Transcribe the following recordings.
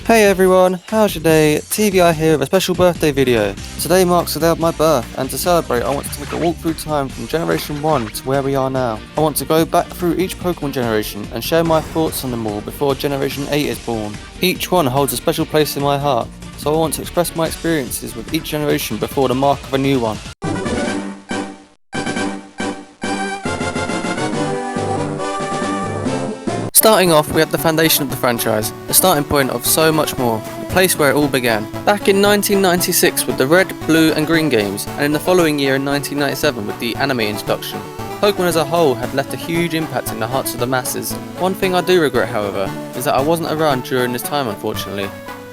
Hey everyone, how's your day? TVI here with a special birthday video. Today marks the day of my birth, and to celebrate I want to take a walk through time from Generation 1 to where we are now. I want to go back through each Pokémon generation and share my thoughts on them all before Generation 8 is born. Each one holds a special place in my heart, so I want to express my experiences with each generation before the mark of a new one. Starting off, we have the foundation of the franchise, the starting point of so much more, the place where it all began. Back in 1996 with the Red, Blue and Green games, and in the following year in 1997 with the anime introduction. Pokémon as a whole had left a huge impact in the hearts of the masses. One thing I do regret, however, is that I wasn't around during this time, unfortunately.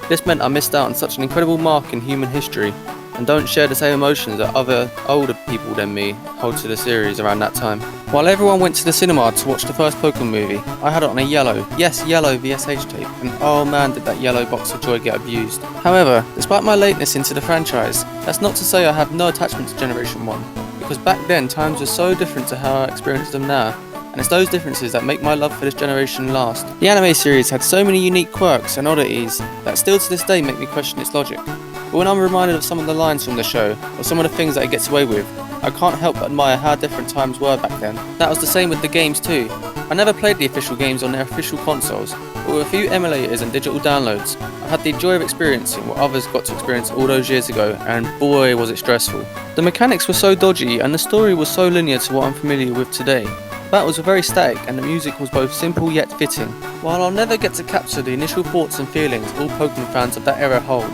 This meant I missed out on such an incredible mark in human history, and don't share the same emotions that other older people than me hold to the series around that time. While everyone went to the cinema to watch the first Pokémon movie, I had it on a yellow VSH tape, and oh man did that yellow box of joy get abused. However, despite my lateness into the franchise, that's not to say I have no attachment to Generation 1, because back then times were so different to how I experience them now, and it's those differences that make my love for this generation last. The anime series had so many unique quirks and oddities that still to this day make me question its logic. But when I'm reminded of some of the lines from the show, or some of the things that it gets away with, I can't help but admire how different times were back then. That was the same with the games too. I never played the official games on their official consoles, but with a few emulators and digital downloads, I had the joy of experiencing what others got to experience all those years ago, and boy was it stressful. The mechanics were so dodgy and the story was so linear to what I'm familiar with today. Battles were very static and the music was both simple yet fitting. While I'll never get to capture the initial thoughts and feelings all Pokémon fans of that era hold,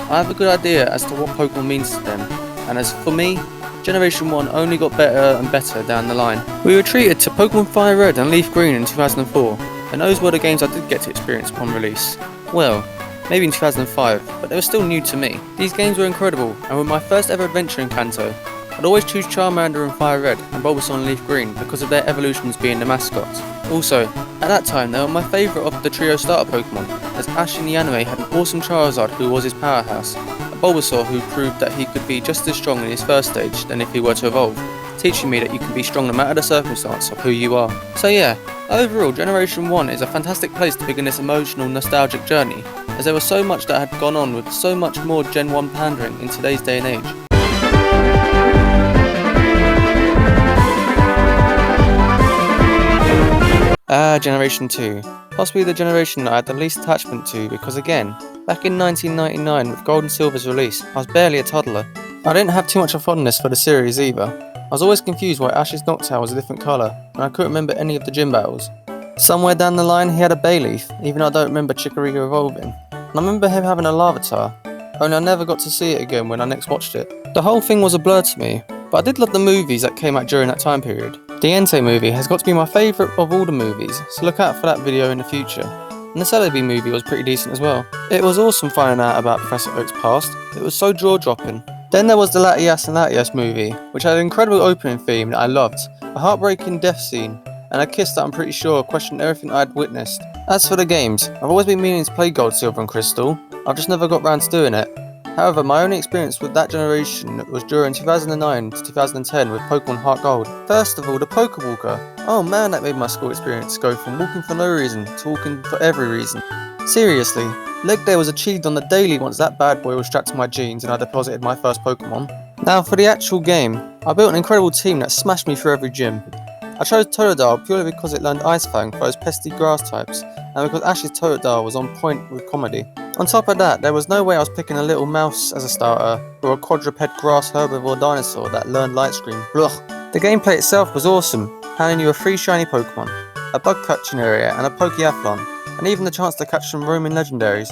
I have a good idea as to what Pokémon means to them, and as for me, Generation 1 only got better and better down the line. We were treated to Pokémon FireRed and LeafGreen in 2004, and those were the games I did get to experience upon release. Well, maybe in 2005, but they were still new to me. These games were incredible, and were my first ever adventure in Kanto. I'd always choose Charmander and FireRed and Bulbasaur and LeafGreen because of their evolutions being the mascots. Also, at that time they were my favourite of the trio starter Pokémon, as Ash in the anime had an awesome Charizard who was his powerhouse, a Bulbasaur who proved that he could be just as strong in his first stage than if he were to evolve, teaching me that you can be strong no matter the circumstance of who you are. So yeah, overall Generation 1 is a fantastic place to begin this emotional nostalgic journey, as there was so much that had gone on with so much more Gen 1 pandering in today's day and age. Generation 2. Possibly the generation that I had the least attachment to because again, back in 1999 with Gold and Silver's release, I was barely a toddler. I didn't have too much of fondness for the series either. I was always confused why Ash's Noctowl was a different colour, and I couldn't remember any of the gym battles. Somewhere down the line he had a Bayleaf, even though I don't remember Chikorita evolving. And I remember him having a Larvitar, only I never got to see it again when I next watched it. The whole thing was a blur to me, but I did love the movies that came out during that time period. The Entei movie has got to be my favourite of all the movies, so look out for that video in the future. And the Celebi movie was pretty decent as well. It was awesome finding out about Professor Oak's past, it was so jaw-dropping. Then there was the Latias and Latias movie, which had an incredible opening theme that I loved, a heartbreaking death scene, and a kiss that I'm pretty sure questioned everything I'd witnessed. As for the games, I've always been meaning to play Gold, Silver and Crystal, I've just never got round to doing it. However, my only experience with that generation was during 2009 to 2010 with Pokémon HeartGold. First of all, the Pokewalker. Oh man, that made my school experience go from walking for no reason to walking for every reason. Seriously, leg day was achieved on the daily once that bad boy was strapped to my jeans and I deposited my first Pokémon. Now for the actual game, I built an incredible team that smashed me through every gym. I chose Totodile purely because it learned Ice Fang for those pesky grass types, and because Ash's Totodile was on point with comedy. On top of that, there was no way I was picking a little mouse as a starter, or a quadruped grass herbivore dinosaur that learned Light Screen. Blech. The gameplay itself was awesome, handing you a free shiny Pokemon, a bug catching area and a Pokeathlon, and even the chance to catch some roaming legendaries.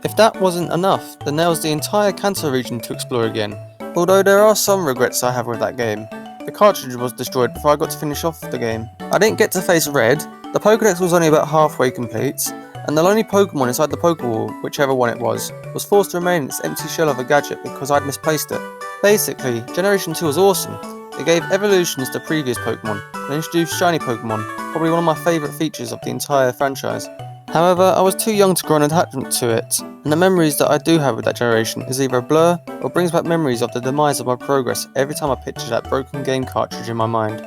If that wasn't enough, then there was the entire Kanto region to explore again, although there are some regrets I have with that game. The cartridge was destroyed before I got to finish off the game. I didn't get to face Red, the Pokédex was only about halfway complete, and the lonely Pokémon inside the Pokéball, whichever one it was forced to remain in its empty shell of a gadget because I'd misplaced it. Basically, Generation 2 was awesome. It gave evolutions to previous Pokémon, and introduced shiny Pokémon, probably one of my favourite features of the entire franchise. However, I was too young to grow an attachment to it, and the memories that I do have with that generation is either a blur or brings back memories of the demise of my progress every time I picture that broken game cartridge in my mind.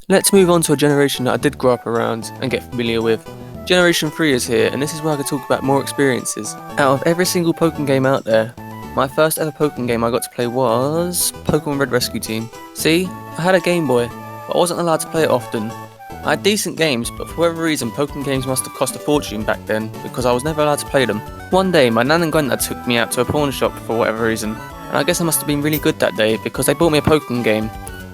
Let's move on to a generation that I did grow up around and get familiar with. Generation 3 is here, and this is where I could talk about more experiences. Out of every single Pokemon game out there, my first ever Pokemon game I got to play was Pokemon Red Rescue Team. See, I had a Game Boy, but I wasn't allowed to play it often. I had decent games, but for whatever reason Pokemon games must have cost a fortune back then, because I was never allowed to play them. One day, my nan and granddad took me out to a pawn shop for whatever reason, and I guess I must have been really good that day because they bought me a Pokemon game.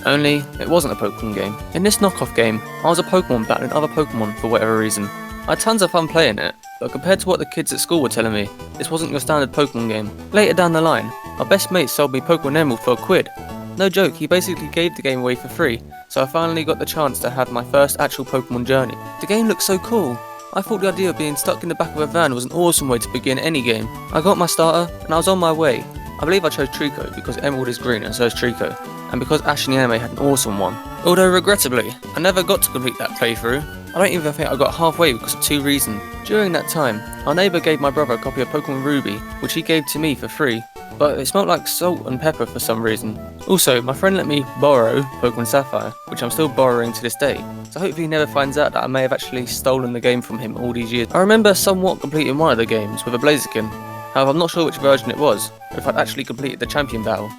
Only, it wasn't a Pokemon game. In this knockoff game, I was a Pokemon battling other Pokemon for whatever reason. I had tons of fun playing it, but compared to what the kids at school were telling me, this wasn't your standard Pokemon game. Later down the line, my best mate sold me Pokemon Emerald for £1. No joke, he basically gave the game away for free, so I finally got the chance to have my first actual Pokemon journey. The game looked so cool. I thought the idea of being stuck in the back of a van was an awesome way to begin any game. I got my starter, and I was on my way. I believe I chose Trico because Emerald is green and so is Trico, and because Ash in the anime had an awesome one. Although regrettably, I never got to complete that playthrough. I don't even think I got halfway because of two reasons. During that time, our neighbour gave my brother a copy of Pokemon Ruby, which he gave to me for free, but it smelled like salt and pepper for some reason. Also, my friend let me borrow Pokemon Sapphire, which I'm still borrowing to this day, so hopefully he never finds out that I may have actually stolen the game from him all these years. I remember somewhat completing one of the games with a Blaziken, however I'm not sure which version it was, or if I'd actually completed the champion battle.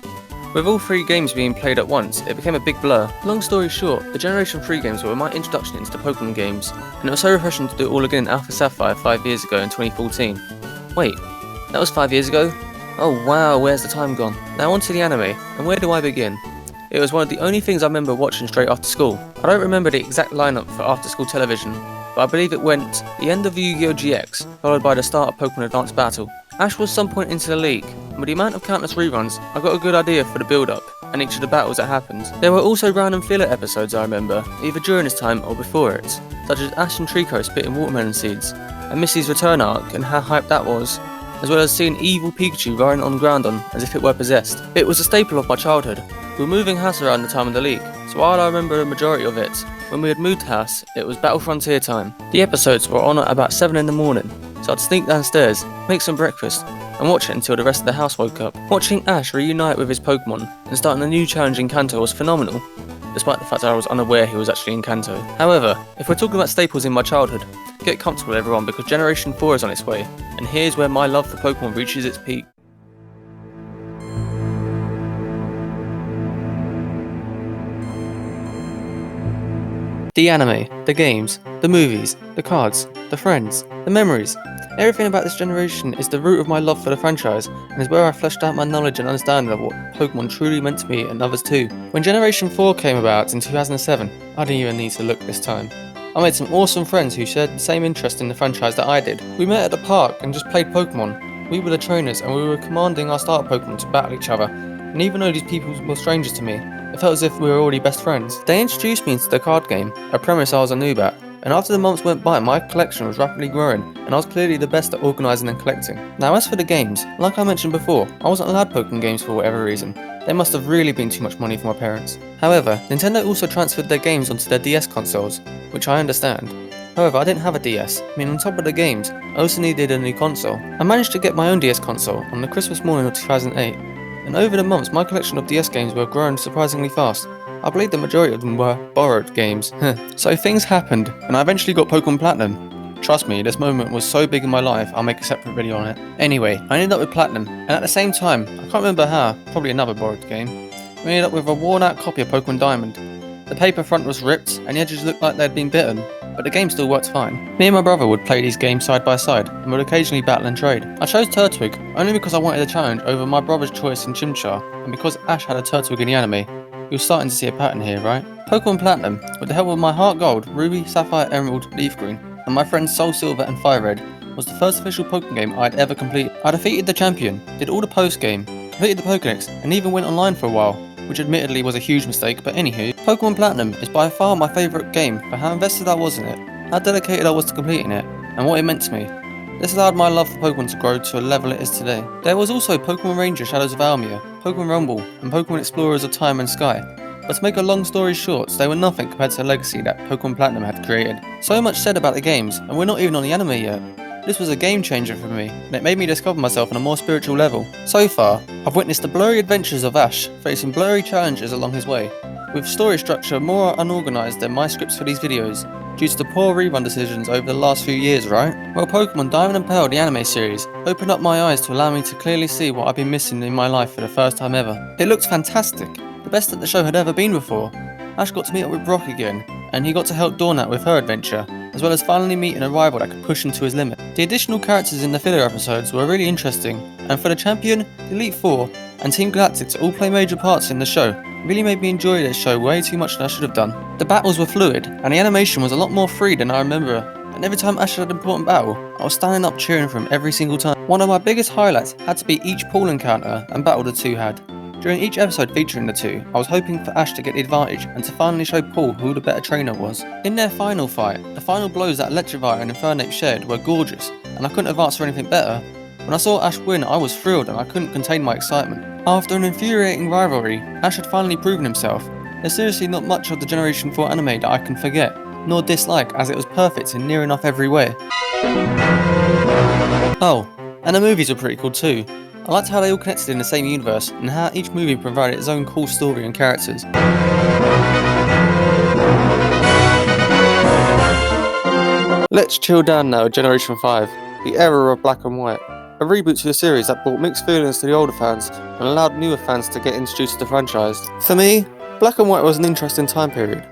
With all three games being played at once, it became a big blur. Long story short, the Generation 3 games were my introduction into the Pokemon games, and it was so refreshing to do it all again in Alpha Sapphire 5 years ago in 2014. Wait, that was 5 years ago? Oh wow, where's the time gone? Now onto the anime, and where do I begin? It was one of the only things I remember watching straight after school. I don't remember the exact lineup for after school television, but I believe it went the end of Yu-Gi-Oh! GX, followed by the start of Pokemon Advanced Battle. Ash was some point into the league, and with the amount of countless reruns, I got a good idea for the build-up, and each of the battles that happened. There were also random filler episodes I remember, either during this time or before it, such as Ash and Trico spitting watermelon seeds, and Missy's return arc and how hyped that was, as well as seeing evil Pikachu riding on Groundon as if it were possessed. It was a staple of my childhood. We were moving house around the time of the league, so while I remember the majority of it, when we had moved house, it was Battle Frontier time. The episodes were on at about 7 in the morning, so I'd sneak downstairs, make some breakfast, and watch it until the rest of the house woke up. Watching Ash reunite with his Pokemon and starting a new challenge in Kanto was phenomenal, despite the fact that I was unaware he was actually in Kanto. However, if we're talking about staples in my childhood, get comfortable everyone because Generation 4 is on its way, and here's where my love for Pokemon reaches its peak. The anime, the games, the movies, the cards, the friends, the memories. Everything about this generation is the root of my love for the franchise, and is where I fleshed out my knowledge and understanding of what Pokemon truly meant to me and others too. When Generation 4 came about in 2007, I didn't even need to look this time. I made some awesome friends who shared the same interest in the franchise that I did. We met at the park and just played Pokemon. We were the trainers and we were commanding our starter Pokemon to battle each other, and even though these people were strangers to me, it felt as if we were already best friends. They introduced me into the card game, a premise I was a noob at, and after the months went by my collection was rapidly growing, and I was clearly the best at organising and collecting. Now as for the games, like I mentioned before, I wasn't allowed Pokemon games for whatever reason. They must have really been too much money for my parents. However, Nintendo also transferred their games onto their DS consoles, which I understand. However, I didn't have a DS, I mean on top of the games, I also needed a new console. I managed to get my own DS console on the Christmas morning of 2008, and over the months my collection of DS games were growing surprisingly fast. I believe the majority of them were borrowed games. So things happened, and I eventually got Pokemon Platinum. Trust me, this moment was so big in my life, I'll make a separate video on it. Anyway, I ended up with Platinum, and at the same time, I can't remember how, probably another borrowed game, we ended up with a worn out copy of Pokemon Diamond. The paper front was ripped, and the edges looked like they'd been bitten, but the game still worked fine. Me and my brother would play these games side by side, and would occasionally battle and trade. I chose Turtwig, only because I wanted a challenge over my brother's choice in Chimchar, and because Ash had a Turtwig in the anime. You're starting to see a pattern here, right? Pokemon Platinum, with the help of my HeartGold, Ruby, Sapphire, Emerald, LeafGreen, and my friends SoulSilver and FireRed, was the first official Pokemon game I'd ever completed. I defeated the champion, did all the post-game, completed the Pokédex, and even went online for a while, which admittedly was a huge mistake, but anywho. Pokemon Platinum is by far my favourite game for how invested I was in it, how dedicated I was to completing it, and what it meant to me. This allowed my love for Pokemon to grow to a level it is today. There was also Pokemon Ranger Shadows of Almia, Pokemon Rumble, and Pokemon Explorers of Time and Sky. But to make a long story short, they were nothing compared to the legacy that Pokemon Platinum had created. So much said about the games, and we're not even on the anime yet. This was a game changer for me, and it made me discover myself on a more spiritual level. So far, I've witnessed the blurry adventures of Ash, facing blurry challenges along his way. with story structure more unorganised than my scripts for these videos, due to the poor rerun decisions over the last few years, right? Well, Pokémon Diamond and Pearl, the anime series, opened up my eyes to allow me to clearly see what I've been missing in my life for the first time ever. It looked fantastic, the best that the show had ever been before. Ash got to meet up with Brock again, and he got to help Dawn out with her adventure, as well as finally meeting a rival that could push him to his limit. The additional characters in the filler episodes were really interesting, and for the Champion, the Elite Four, and Team Galactic to all play major parts in the show really made me enjoy this show way too much than I should have done. The battles were fluid, and the animation was a lot more free than I remember, and every time Ash had an important battle, I was standing up cheering for him every single time. One of my biggest highlights had to be each pool encounter and battle the two had. During each episode featuring the two, I was hoping for Ash to get the advantage and to finally show Paul who the better trainer was. In their final fight, the final blows that Electivire and Infernape shared were gorgeous, and I couldn't have asked for anything better. When I saw Ash win, I was thrilled and I couldn't contain my excitement. After an infuriating rivalry, Ash had finally proven himself. There's seriously not much of the Generation 4 anime that I can forget, nor dislike, as it was perfect in near enough every way. Oh, and the movies were pretty cool too. I liked how they all connected in the same universe, and how each movie provided its own cool story and characters. Let's chill down now at Generation 5, the era of black and white. A reboot to the series that brought mixed feelings to the older fans, and allowed newer fans to get introduced to the franchise. For me, black and white was an interesting time period.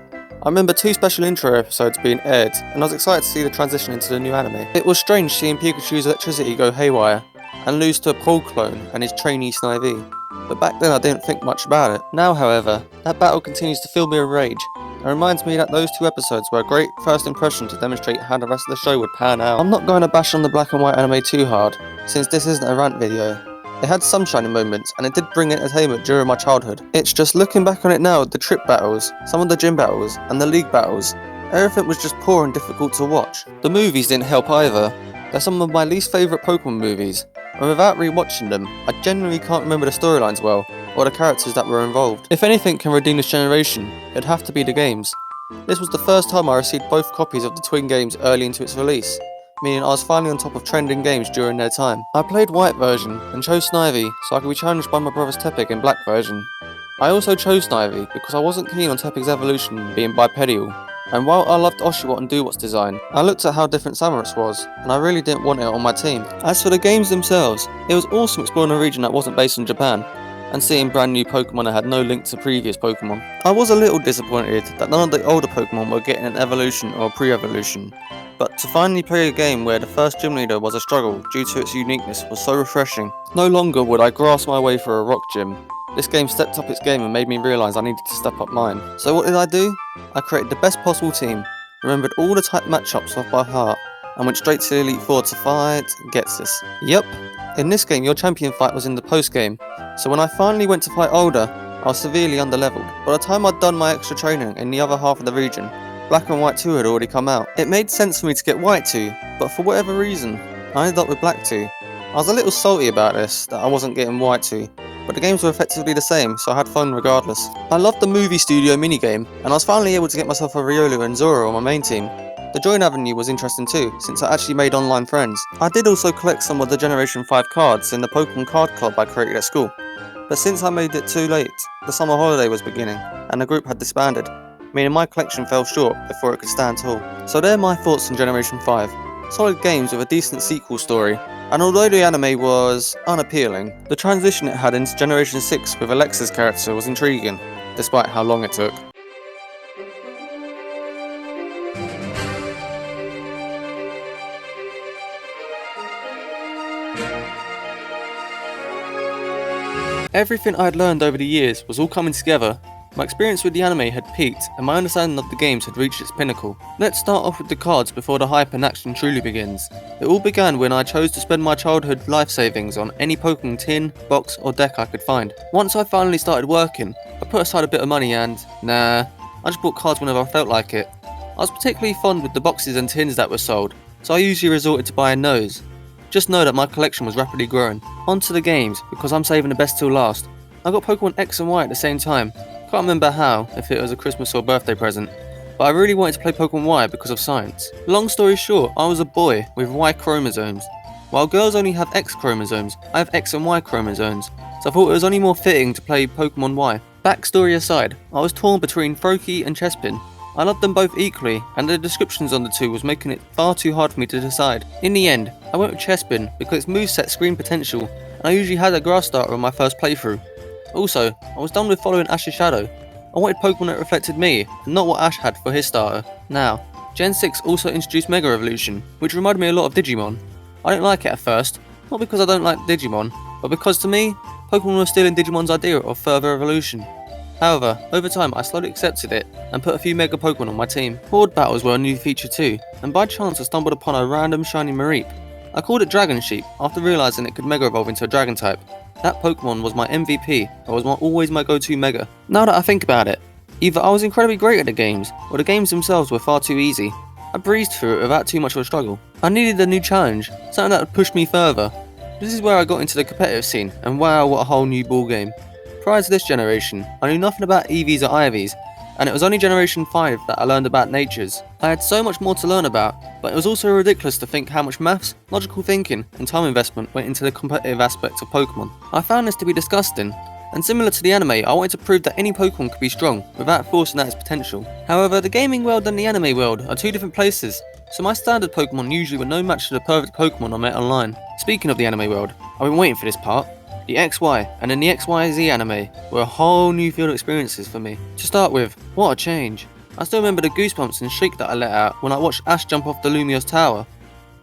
I remember 2 special intro episodes being aired, and I was excited to see the transition into the new anime. It was strange seeing Pikachu's electricity go haywire, and lose to a Paul clone and his trainee Snivy, but back then I didn't think much about it. Now, however, that battle continues to fill me with rage, and reminds me that those 2 episodes were a great first impression to demonstrate how the rest of the show would pan out. I'm not going to bash on the black and white anime too hard, since this isn't a rant video. It had some shining moments, and it did bring entertainment during my childhood. It's just looking back on it now, the trip battles, some of the gym battles, and the league battles, everything was just poor and difficult to watch. The movies didn't help either. They're some of my least favourite Pokemon movies, and without rewatching them, I genuinely can't remember the storylines well, or the characters that were involved. If anything can redeem this generation, it'd have to be the games. This was the first time I received both copies of the twin games early into its release, meaning I was finally on top of trending games during their time. I played white version, and chose Snivy so I could be challenged by my brother's Tepig in black version. I also chose Snivy because I wasn't keen on Tepig's evolution being bipedal, and while I loved Oshawott and Duwat's design, I looked at how different Samurus was, and I really didn't want it on my team. As for the games themselves, it was awesome exploring a region that wasn't based in Japan, and seeing brand new Pokemon that had no link to previous Pokemon. I was a little disappointed that none of the older Pokemon were getting an evolution or a pre-evolution, but to finally play a game where the first gym leader was a struggle due to its uniqueness was so refreshing. No longer would I grasp my way through a rock gym. This game stepped up its game and made me realise I needed to step up mine. So what did I do? I created the best possible team, remembered all the type matchups off by heart, and went straight to the Elite Four to fight Getsis. Yep, in this game your champion fight was in the post game, so when I finally went to fight Older, I was severely underleveled. By the time I'd done my extra training in the other half of the region, Black and White 2 had already come out. It made sense for me to get White 2, but for whatever reason, I ended up with Black 2. I was a little salty about this, that I wasn't getting White 2, but the games were effectively the same, so I had fun regardless. I loved the movie studio minigame, and I was finally able to get myself a Riolu and Zoro on my main team. The Join Avenue was interesting too, since I actually made online friends. I did also collect some of the Generation 5 cards in the Pokemon card club I created at school, but since I made it too late, the summer holiday was beginning, and the group had disbanded, meaning my collection fell short before it could stand tall. So they're my thoughts on Generation 5. Solid games with a decent sequel story, and although the anime was unappealing, the transition it had into Generation 6 with Alexa's character was intriguing, despite how long it took. Everything I had learned over the years was all coming together. My experience with the anime had peaked, and my understanding of the games had reached its pinnacle. Let's start off with the cards before the hype and action truly begins. It all began when I chose to spend my childhood life savings on any Pokemon tin, box or deck I could find. Once I finally started working, I put aside a bit of money and, I just bought cards whenever I felt like it. I was particularly fond with the boxes and tins that were sold, so I usually resorted to buying those. Just know that my collection was rapidly growing. On to the games, because I'm saving the best till last. I got Pokemon X and Y at the same time. Can't remember how, if it was a Christmas or birthday present, but I really wanted to play Pokemon Y because of science. Long story short, I was a boy with Y chromosomes. While girls only have X chromosomes, I have X and Y chromosomes, so I thought it was only more fitting to play Pokemon Y. Backstory aside, I was torn between Froakie and Chespin. I loved them both equally, and the descriptions on the two was making it far too hard for me to decide. In the end, I went with Chespin because its moveset screamed potential, and I usually had a grass starter on my first playthrough. Also, I was done with following Ash's shadow. I wanted Pokemon that reflected me, and not what Ash had for his starter. Now, Gen 6 also introduced Mega Evolution, which reminded me a lot of Digimon. I didn't like it at first, not because I don't like Digimon, but because to me, Pokemon was still in Digimon's idea of further evolution. However, over time I slowly accepted it and put a few Mega Pokemon on my team. Horde battles were a new feature too, and by chance I stumbled upon a random shiny Mareep. I called it Dragon Sheep after realising it could Mega Evolve into a Dragon type. That Pokemon was my MVP, and was always my go-to Mega. Now that I think about it, either I was incredibly great at the games, or the games themselves were far too easy. I breezed through it without too much of a struggle. I needed a new challenge, something that would push me further. This is where I got into the competitive scene, and wow, what a whole new ball game. Prior to this generation, I knew nothing about EVs or IVs, and it was only Generation 5 that I learned about natures. I had so much more to learn about, but it was also ridiculous to think how much maths, logical thinking, and time investment went into the competitive aspects of Pokemon. I found this to be disgusting, and similar to the anime, I wanted to prove that any Pokemon could be strong, without forcing out its potential. However, the gaming world and the anime world are two different places, so my standard Pokemon usually were no match to the perfect Pokemon I met online. Speaking of the anime world, I've been waiting for this part. The XY and then the XYZ anime were a whole new field of experiences for me. To start with, what a change. I still remember the goosebumps and shriek that I let out when I watched Ash jump off the Lumiose Tower.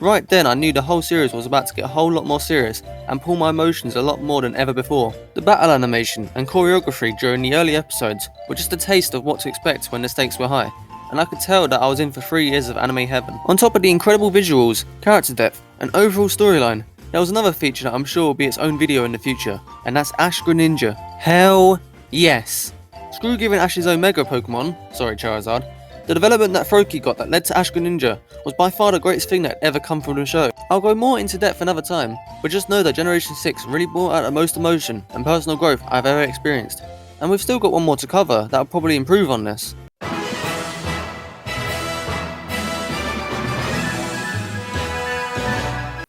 Right then I knew the whole series was about to get a whole lot more serious and pull my emotions a lot more than ever before. The battle animation and choreography during the early episodes were just a taste of what to expect when the stakes were high, and I could tell that I was in for 3 years of anime heaven. On top of the incredible visuals, character depth, and overall storyline, there was another feature that I'm sure will be its own video in the future, and that's Ash Greninja. Hell yes! Screw giving Ash his own Mega Pokemon, sorry Charizard. The development that Froakie got that led to Ash Greninja was by far the greatest thing that had ever come from the show. I'll go more into depth another time, but just know that Generation 6 really brought out the most emotion and personal growth I've ever experienced. And we've still got one more to cover that will probably improve on this.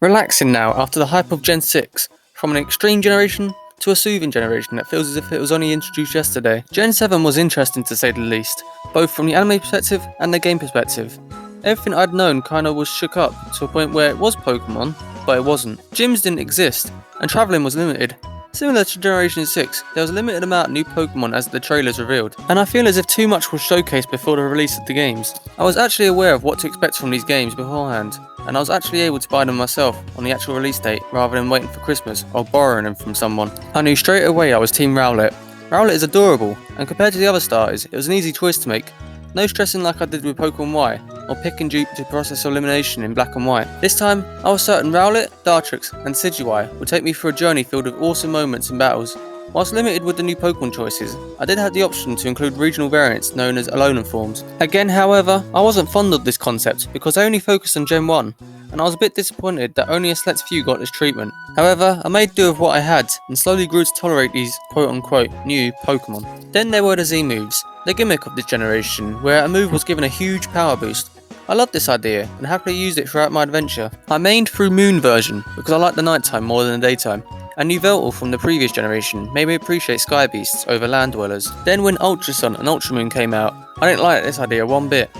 Relaxing now after the hype of Gen 6, from an extreme generation to a soothing generation that feels as if it was only introduced yesterday. Gen 7 was interesting to say the least, both from the anime perspective and the game perspective. Everything I'd known kinda was shook up to a point where it was Pokemon, but it wasn't. Gyms didn't exist, and travelling was limited. Similar to Generation 6, there was a limited amount of new Pokemon as the trailers revealed, and I feel as if too much was showcased before the release of the games. I was actually aware of what to expect from these games beforehand, and I was actually able to buy them myself on the actual release date rather than waiting for Christmas or borrowing them from someone. I knew straight away I was Team Rowlet. Rowlet is adorable, and compared to the other starters, it was an easy choice to make. No stressing like I did with Pokemon Y, or pick and dupe to process elimination in Black and White. This time, I was certain Rowlet, Dartrix, and Decidueye would take me through a journey filled with awesome moments and battles. Whilst limited with the new Pokemon choices, I did have the option to include regional variants known as Alolan forms. Again, however, I wasn't fond of this concept because I only focused on Gen 1, and I was a bit disappointed that only a select few got this treatment. However, I made do with what I had, and slowly grew to tolerate these quote-unquote new Pokemon. Then there were the Z moves, the gimmick of this generation, where a move was given a huge power boost. I loved this idea, and happily used it throughout my adventure. I mained through Moon version, because I liked the nighttime more than the daytime, and Yveltal from the previous generation made me appreciate Sky Beasts over Land Dwellers. Then when Ultra Sun and Ultra Moon came out, I didn't like this idea one bit.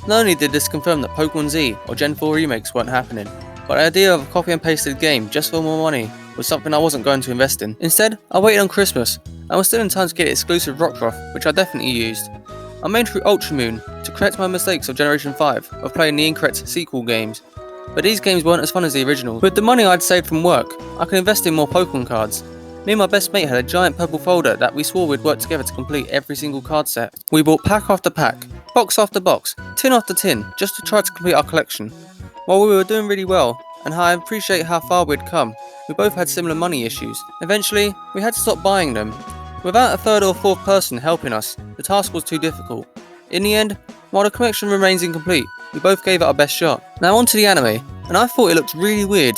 Not only did this confirm that Pokemon Z or Gen 4 remakes weren't happening, but the idea of a copy and pasted game just for more money was something I wasn't going to invest in. Instead, I waited on Christmas, and was still in time to get exclusive Rockruff, which I definitely used. I mained through Ultra Moon to correct my mistakes of Generation 5 of playing the incorrect sequel games, but these games weren't as fun as the original. With the money I'd saved from work, I could invest in more Pokemon cards. Me and my best mate had a giant purple folder that we swore we'd work together to complete every single card set. We bought pack after pack, box after box, tin after tin, just to try to complete our collection. While we were doing really well, and I appreciate how far we'd come, we both had similar money issues. Eventually, we had to stop buying them. Without a third or fourth person helping us, the task was too difficult. In the end, while the collection remains incomplete, we both gave it our best shot. Now onto the anime, and I thought it looked really weird.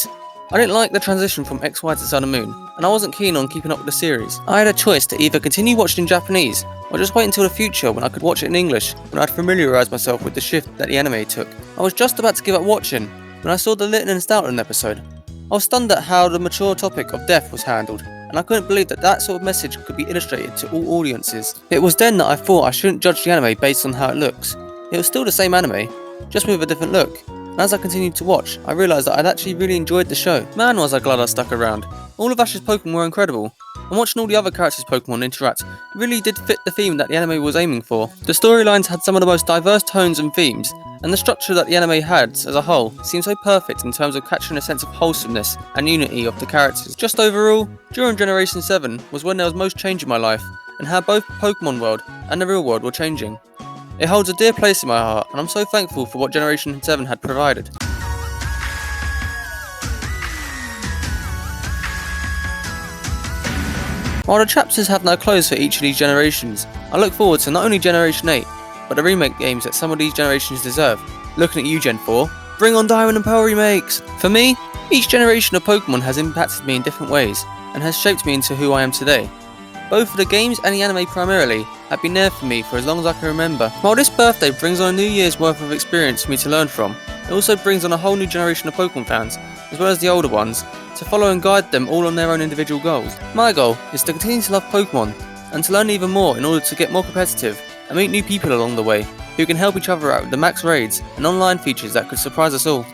I didn't like the transition from XY to Sun and Moon, and I wasn't keen on keeping up with the series. I had a choice to either continue watching in Japanese, or just wait until the future when I could watch it in English, when I'd familiarised myself with the shift that the anime took. I was just about to give up watching, when I saw the Litten and Stoutland episode. I was stunned at how the mature topic of death was handled, and I couldn't believe that that sort of message could be illustrated to all audiences. It was then that I thought I shouldn't judge the anime based on how it looks. It was still the same anime, just with a different look, and as I continued to watch, I realised that I'd actually really enjoyed the show. Man, was I glad I stuck around. All of Ash's Pokemon were incredible, and watching all the other characters' Pokemon interact really did fit the theme that the anime was aiming for. The storylines had some of the most diverse tones and themes, and the structure that the anime had as a whole seemed so perfect in terms of capturing a sense of wholesomeness and unity of the characters. Just overall, during Generation 7 was when there was most change in my life, and how both the Pokemon world and the real world were changing. It holds a dear place in my heart, and I'm so thankful for what Generation 7 had provided. While the chapters have now closed for each of these generations, I look forward to not only Generation 8, but the remake games that some of these generations deserve. Looking at you, Gen 4, bring on Diamond and Pearl remakes! For me, each generation of Pokemon has impacted me in different ways, and has shaped me into who I am today. Both for the games and the anime primarily have been there for me for as long as I can remember. While this birthday brings on a new year's worth of experience for me to learn from, it also brings on a whole new generation of Pokemon fans, as well as the older ones, to follow and guide them all on their own individual goals. My goal is to continue to love Pokemon, and to learn even more in order to get more competitive, and meet new people along the way, who can help each other out with the max raids and online features that could surprise us all.